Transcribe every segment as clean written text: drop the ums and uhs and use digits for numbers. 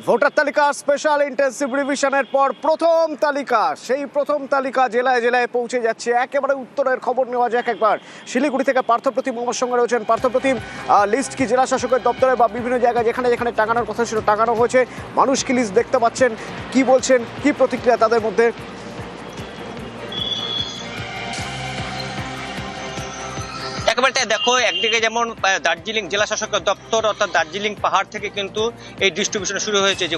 Voter তালিকা special intensive রিভিশনের পর প্রথম তালিকা, সেই প্রথম তালিকা জেলায় জেলায় পৌঁছে যাচ্ছে। একেবারে উত্তরের খবর নেওয়া যাক একবার। শিলিগুড়ি থেকে পার্থপ্রতিম আমার সঙ্গে রয়েছেন। পার্থপ্রতিম, লিস্ট কি জেলা শাসকের দপ্তরে বা বিভিন্ন জায়গায় যেখানে যেখানে টাঙানোর কথা ছিল টাঙানো হয়েছে? মানুষ কি লিস্ট দেখতে পাচ্ছেন? কি বলছেন, কি প্রতিক্রিয়া তাদের মধ্যে? একেবারে দেখো, একদিকে যেমন দার্জিলিং জেলা শাসকের দপ্তর অর্থাৎ দার্জিলিং পাহাড় থেকে কিন্তু এই ডিস্ট্রিবিউশন শুরু হয়েছে যে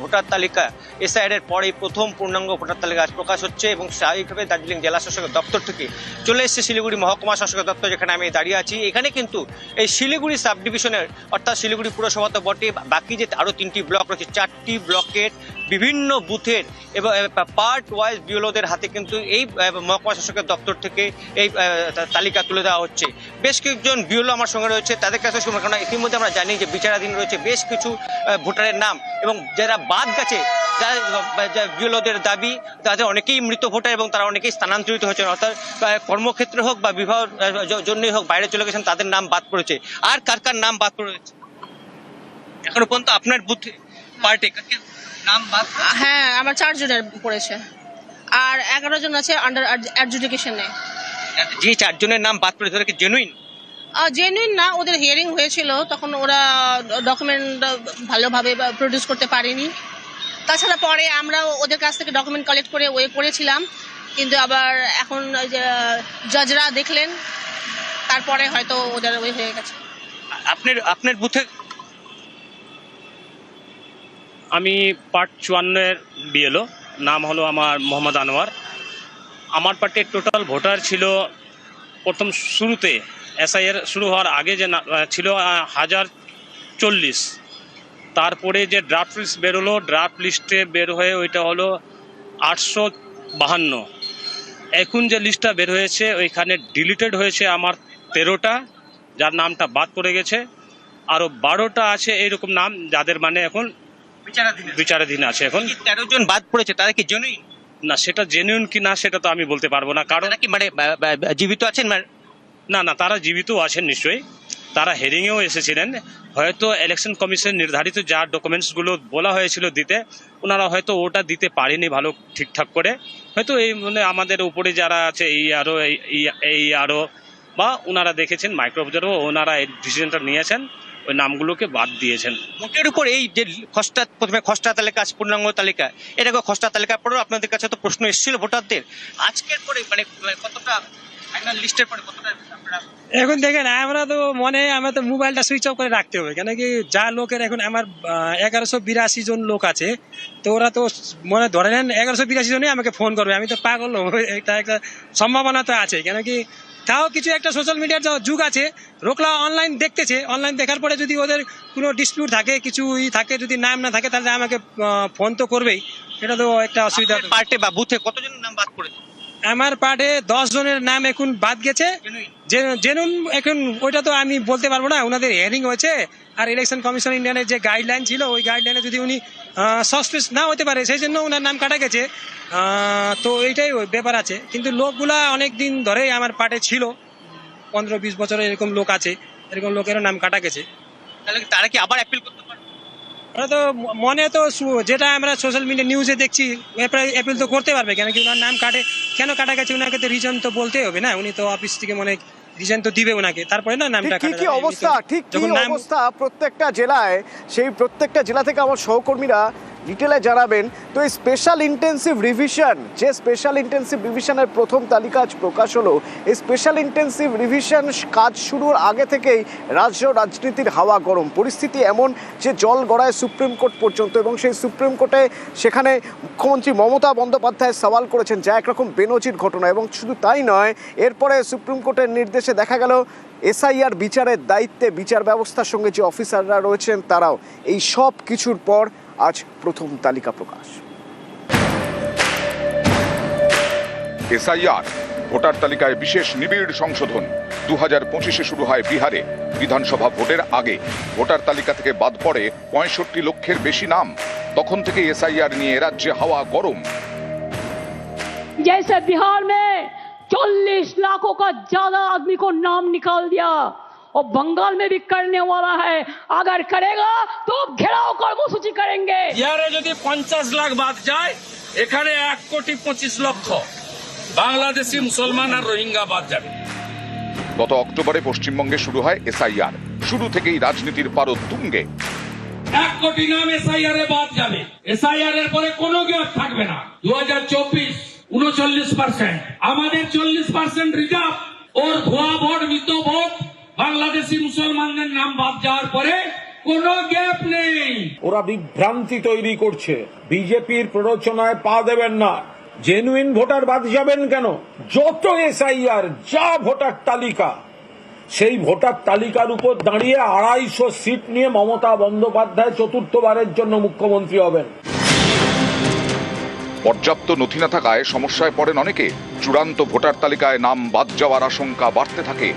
ভোটার তালিকা এসআইআর এর পরে প্রথম পূর্ণাঙ্গ ভোটার তালিকা আজ প্রকাশ হচ্ছে এবং স্বাভাবিকভাবে দার্জিলিং জেলা শাসকের দপ্তর থেকে চলে এসেছে শিলিগুড়ি মহকুমা শাসকের দপ্তর, যেখানে আমি দাঁড়িয়ে আছি। এখানে কিন্তু এই শিলিগুড়ি সাব ডিভিশনের অর্থাৎ শিলিগুড়ি পুরসভা তো বটে, বাকি যে আরও 3টি ব্লক রয়েছে, 4টি ব্লকের বিভিন্ন বুথের এবং পার্ট ওয়াইজ বিএলওদের হাতে কিন্তু এই মহকুমা শাসকের দপ্তর থেকে এই তালিকা তুলে দেওয়া হচ্ছে। বেশ কয়েকজন বিএলও আমার সঙ্গে রয়েছে, তাদের কাছে শুনবো, কারণ ইতিমধ্যে আমরা জানি যে বিচারাধীন রয়েছে বেশ কিছু ভোটারের নাম এবং যারা বাদ গেছে, যারা বিএলওদের দাবি তাদের অনেকেই মৃত ভোটার এবং তারা অনেকেই স্থানান্তরিত হয়েছেন, অর্থাৎ কর্মক্ষেত্রে হোক বা বিবাহ জন্যই হোক বাইরে চলে গেছেন, তাদের নাম বাদ পড়েছে। আর কার কার নাম বাদ পড়েছে এখনো পর্যন্ত আপনার বুথে পার্টি নাম বাদ? হ্যাঁ, আমার 4 জনের পড়েছে আর 11 জন আছে আন্ডার অ্যাডজুডিকেশনে। যে 4 জনের নাম বাদ পড়েছে ওরা কি জেনুইন? জেনুইন না, ওদের হিয়ারিং হয়েছিল, তখন ওরা ডকুমেন্ট ভালোভাবে প্রডিউস করতে পারেনি। তাছাড়া পরে আমরা ওদের কাছ থেকে ডকুমেন্ট কালেক্ট করে ওয়ে করেছিলাম, কিন্তু আবার এখন জজরা দেখলেন, তারপরে হয়তো ওদের ওয়ে হয়ে গেছে। আপনার বুথে? আমি পার্ট 54-এর বিএলও, নাম হলো আমার মোহাম্মদ আনোয়ার। আমার পার্টির টোটাল ভোটার ছিল প্রথম শুরুতে এসআইআর শুরু হওয়ার আগে যে ছিল 1040। তারপরে যে ড্রাফট লিস্ট বেরোলো, ড্রাফট লিস্টে বের হয়ে ওইটা হলো 852। এখন যে লিস্টটা বের হয়েছে ওইখানে ডিলিটেড হয়েছে আমার 13টা, যার নামটা বাদ পড়ে গেছে। আরও 12টা আছে এইরকম নাম যাদের মানে এখন বিচারাধীন আছে। এখন 13 জন বাদ পড়েছে, তারা কি জেনুইন? না, সেটা জেনুইন কি না সেটা তো আমি বলতে পারবো না, কারণ কি মানে জীবিত আছেন? না না, তারা জীবিত আছেন নিশ্চয়ই, তারা হেরিংয়েও এসেছিলেন। হয়তো ইলেকশন কমিশন নির্ধারিত যা ডকুমেন্টসগুলো বলা হয়েছিল দিতে, ওনারা হয়তো ওটা দিতে পারেনি ভালো ঠিকঠাক করে। হয়তো এই মানে আমাদের উপরে যারা আছে এই আরও বা ওনারা দেখেছেন মাইক্রো অবজারভার, ওনারা এই ডিসিশনটা নিয়েছেন, ওই নামগুলোকে বাদ দিয়েছেন। মোটের উপর এই যে প্রথমে খসড়া তালিকা, পূর্ণাঙ্গ তালিকা, এটাকে খসড়া তালিকার পরেও আপনাদের কাছে তো প্রশ্ন এসেছিল ভোটারদের, আজকের পরে মানে কতটা ফাইনাল লিস্টের পরে কতটা? এখন দেখেন, আমরা তো মোবাইলটা সুইচ অফ করে রাখতে হবে, কেন কি যা লোকের এখন আমার 1182 জন লোক আছে, তো ওরা তো মনে ধরে নেন 1182 জনই আমাকে ফোন করবে, আমি তো পাগল হবো। এটা একটা সম্ভাবনা তো আছে, কেন কি তাও কিছু একটা সোশ্যাল মিডিয়ার যুগ আছে, লোকরা অনলাইন দেখতেছে, অনলাইন দেখার পরে যদি ওদের কোনো ডিসপিউট থাকে, কিছু থাকে, যদি নাম না থাকে, তাহলে আমাকে ফোন তো করবেই। এটা তো একটা অসুবিধা। পার্টে বা বুথে কতজনের নাম বাদ পড়েছে? আমার পার্টে 10 জনের নাম এখন বাদ গেছে। জেনুইন এখন ওইটা তো আমি বলতে পারবো না, ওনাদের হিয়ারিং হয়েছে। আর ইলেকশন কমিশন ইন্ডিয়ানের যে গাইডলাইন ছিল, ওই গাইডলাইনে যদি উনি সাসপেন্স না হতে পারে, সেই জন্য ওনার নাম কাটা গেছে। তো এইটাই ব্যাপার আছে, কিন্তু লোকগুলা অনেক দিন ধরেই আমার পার্টে ছিল, 15-20 বছরের এরকম লোক আছে, এরকম লোকেরও নাম কাটা গেছে। তাহলে তারা কি আবার অ্যাপিল করতে পারবে? ওরা তো মনে তো যেটা আমরা সোশ্যাল মিডিয়া নিউজে দেখছি, অ্যাপিল তো করতে পারবে, কেন কি ওনার নাম কেন কাটা গেছে, ওনাকে তো রিজন তো বলতেই হবে না, উনি তো অফিস থেকে মনে রিজন তো দিবে ওনাকে, তারপরে না নামটা ঠিক কি অবস্থা প্রত্যেকটা জেলায়, সেই প্রত্যেকটা জেলা থেকে আমার সহকর্মীরা ডিটেলে জানাবেন। তো এই স্পেশাল ইন্টেন্সিভ রিভিশন, যে স্পেশাল ইন্টেন্সিভ রিভিশনের প্রথম তালিকা আজ প্রকাশ হলো, এই স্পেশাল ইন্টেন্সিভ রিভিশন কাজ শুরুর আগে থেকেই রাজনীতির হাওয়া গরম, পরিস্থিতি এমন যে জল গড়ায় সুপ্রিম কোর্ট পর্যন্ত, এবং সেই সুপ্রিম কোর্টে সেখানে মুখ্যমন্ত্রী মমতা বন্দ্যোপাধ্যায় সওয়াল করেছেন, যা একরকম বেনজির ঘটনা। এবং শুধু তাই নয়, এরপরে সুপ্রিম কোর্টের নির্দেশে দেখা গেল এসআইআর বিচারের দায়িত্বে বিচার ব্যবস্থার সঙ্গে যে অফিসাররা রয়েছেন তারাও। এই সব কিছুর পর আজ প্রথম তালিকা প্রকাশ। এসআইআর ভোটার তালিকায় বিশেষ নিবিড় সংশোধন 2025-এ শুরু হয় বিহারে। বিধানসভা ভোটের আগে ভোটার তালিকা থেকে বাদ পড়ে 65 লক্ষের বেশি নাম। তখন থেকে এসআইআর নিয়ে রাজ্যে হাওয়া গরম। जैसे बिहार में 40 लाखों का ज्यादा आदमी को नाम निकाल दिया, और बंगाल में भी करने वाला है। अगर करेगा तो घेराव कर्मसूची करेंगे। ইয়ারে যদি 50 লাখ বাদ যায়, এখানে 1,25,00,000 বাংলাদেশি মুসলমান আর রোহিঙ্গা বাদ যাবে। গত অক্টোবরে পশ্চিমবঙ্গে শুরু হয় এসআইআর। শুরু থেকেই রাজনীতির পারদ তুঙ্গে। 1 কোটি নাম এসআইআর এ বাদ যাবে। এসআইআর এর পরে কোনো গ্যাপ থাকবে না। 2024 39%, আমাদের 40% রিজার্ভ। ওর ভুয়া ভোট, মৃত ভোট, বাংলাদেশি মুসলমানদের নাম বাদ যাওয়ার পরে কোনো গ্যাপ নেই। ওরা বিভ্রান্তি তৈরি করছে। বিজেপির প্ররোচনায় পা দেবেন না। জেনুইন ভোটার বাদ যাবেন কেন? যত এসআইআর, যা ভোটার তালিকা, সেই ভোটার তালিকার উপর দাঁড়িয়ে 250 সিট নিয়ে মমতা বন্দ্যোপাধ্যায় চতুর্থবারের জন্য মুখ্যমন্ত্রী হবেন। পর্যাপ্ত নথি না থাকায় সমস্যায় পড়েন অনেকে। চূড়ান্ত ভোটার তালিকায় নাম বাদ যাওয়ার আশঙ্কা বাড়তে থাকে।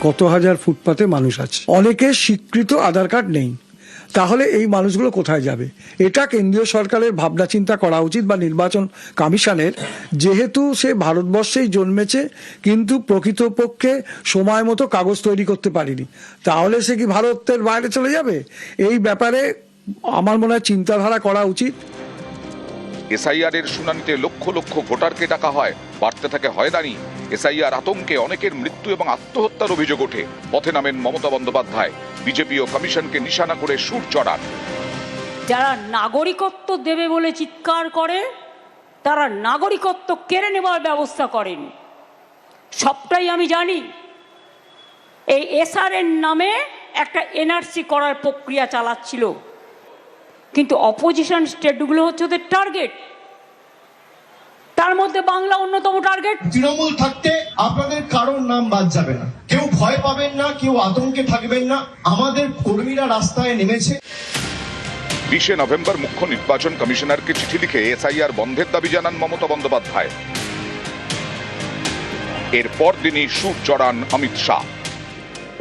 কত হাজার ফুটপাতে মানুষ আছে, অনেকের স্বীকৃত আধার কার্ড নেই। তাহলে এই মানুষগুলো কোথায় যাবে? এটা কেন্দ্রীয় সরকারের ভাবনা চিন্তা করা উচিত, বা নির্বাচন কমিশনের। যেহেতু সে ভারতবর্ষেই জন্মেছে কিন্তু প্রকৃতপক্ষে সময় মতো কাগজ তৈরি করতে পারেনি, তাহলে সে কি ভারতের বাইরে চলে যাবে? এই ব্যাপারে আমার মনে হয় চিন্তাধারা করা উচিত। এসআইআর এর শুনানিতে লক্ষ লক্ষ ভোটারকে ডাকা হয়, বাড়তে থাকে হয়রানি। এসআইআর আতঙ্কে অনেকের মৃত্যু এবং আত্মহত্যার অভিযোগ ওঠে। পথে নামেন মমতা বন্দ্যোপাধ্যায়। বিজেপি ও কমিশনকে নিশানা করে সুর চড়ান। যারা নাগরিকত্ব দেবে বলে চিৎকার করে, তারা নাগরিকত্ব কেড়ে নেবার ব্যবস্থা করেন। সবটাই আমি জানি। এই এসআরএর নামে একটা এনআরসি করার প্রক্রিয়া চালাচ্ছিল, কিন্তু অপোজিশন স্টেটগুলো হচ্ছে ওদের টার্গেট। তার মধ্যে বাংলা অন্যতম টার্গেট। তৃণমূল থাকতে আপনাদের কারোর নাম বাদ যাবে না। কেউ ভয় পাবেন না, কেউ আতঙ্কে থাকবেন না। আমাদের কর্মীরা রাস্তায় নেমেছে। 20 নভেম্বর মুখ্য নির্বাচন কমিশনারকে চিঠি লিখে এসআইআর বন্ধের দাবি জানান মমতা বন্দ্যোপাধ্যায়। এরপর দিনই সুর চড়ান অমিত শাহ।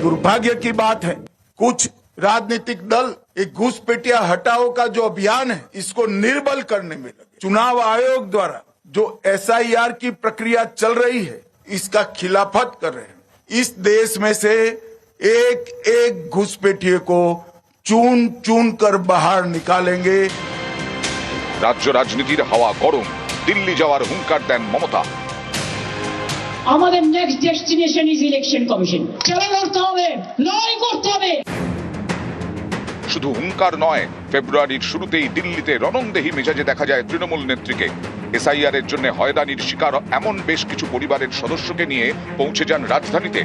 दुर्भाग्य की बात है, कुछ राजनीतिक दल एक घुसपैठिया हटाओ का जो अभियान है, इसको निर्बल करने में लगे। चुनाव आयोग द्वारा जो एसआईआर की प्रक्रिया चल रही है, इसका खिलाफत कर रहे हैं। इस देश में से एक एक घुसपैठिए को चुन चुन कर बाहर निकालेंगे। রাজ্য রাজনীতির হাওয়া গরম। দিল্লি যাওয়ার হুঙ্কার দেন মমতা। আমাদের next destination is election commission. খেলা করতে হবে, লড়াই করতে হবে। শুধু হুঙ্কার নয়, ফেব্রুয়ারির শুরুতেই দিল্লিতে রণংদেহী মেজাজে দেখা যায় তৃণমূল নেত্রীকে। এসআইআর এর জন্য হয়রানির শিকার এমন বেশ কিছু পরিবারের সদস্যকে নিয়ে পৌঁছে যান রাজধানীতে।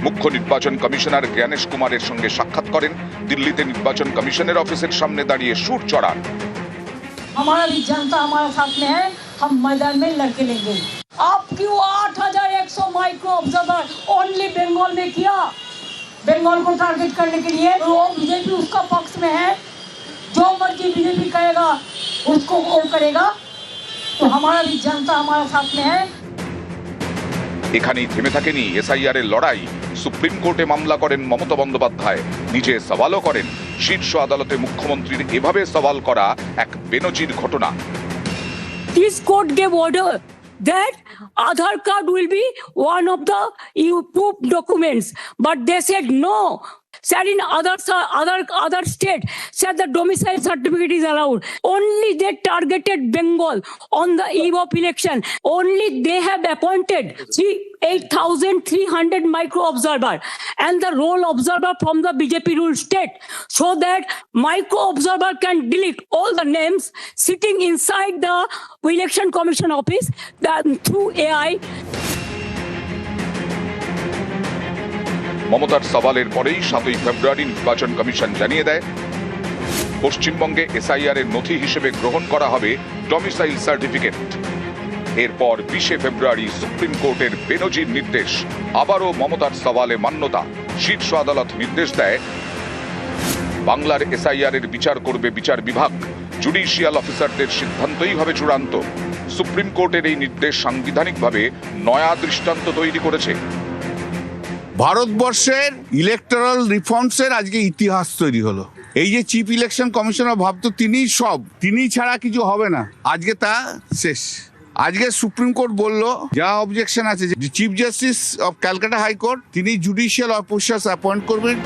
মুখ্য নির্বাচন কমিশনার জ্ঞানেশ কুমারের সঙ্গে সাক্ষাৎ করেন। দিল্লিতে নির্বাচন কমিশনের অফিসের সামনে দাঁড়িয়ে সুর চড়ান। हमारा भी जनता हमारे साथ में है, हम मैदान में लड़के लेंगे। आप क्यों 8100 माइक्रो ऑब्जर्वर ओनली बंगाल में किया? बंगाल को टारगेट करने के लिए वो बीजेपी उसका पक्ष में है। जो मर्जी बीजेपी कहेगा उसको वो करेगा। तो हमारा भी जनता हमारे साथ में है। এখানেই থেমে থাকেনি এসআইআর এর লড়াই। সুপ্রিম কোর্টে মামলা করেন মমতা বন্দ্যোপাধ্যায়। নিজে সওয়ালও করেন। শীর্ষ আদালতে মুখ্যমন্ত্রীর এভাবে সওয়াল করা এক বেনজির ঘটনা। This court gave order that Aadhaar card will be one of the proof documents, but they said no. Said in other state, said the domicile certificate is allowed. Only they targeted Bengal on the eve of election. Only they have appointed 8,300 micro observer and the role observer from the BJP ruled state, so that micro observer can delete all the names sitting inside the election commission office through AI. মমতার সওয়ালের পরেই 7 ফেব্রুয়ারি নির্বাচন commission জানিয়ে দেয়, পশ্চিমবঙ্গে SIR এর নথি হিসেবে গ্রহণ করা হবে ডমিসাইল সার্টিফিকেট। এরপর 20 ফেব্রুয়ারি সুপ্রিম কোর্টের বেনজির নির্দেশ। আবারও মমতার সওয়ালে মান্যতা। শীর্ষ আদালত নির্দেশ দেয়, বাংলার এসআইআর এর বিচার করবে বিচার বিভাগ। জুডিশিয়াল অফিসারদের সিদ্ধান্তই হবে চূড়ান্ত। সুপ্রিম কোর্টের এই নির্দেশ সাংবিধানিকভাবে নয়া দৃষ্টান্ত তৈরি করেছে। ভারতবর্ষের ইলেকটরাল রিফর্মসের আজকে ইতিহাস তৈরি হলো। এই যে চিফ ইলেকশন কমিশনার ভাবতো তিনিই সব, তিনি ছাড়া কিছু হবে না, আজকে তা শেষ। আজকে সুপ্রিম কোর্ট বলল যা অবজেকশন আছে, যে chief justice of Calcutta high court তিনি জুডিশিয়াল অফিসার্স অ্যাপয়েন্ট করবেন।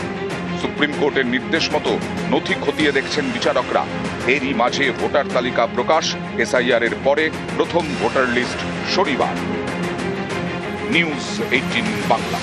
সুপ্রিম কোর্টের নির্দেশ মতো নথি খতিয়ে দেখছেন বিচারকরা। এরই মাঝে ভোটার তালিকা প্রকাশ, এসআইআর এর পরে প্রথম ভোটার লিস্ট শনিবার। নিউজ 18 বাংলা।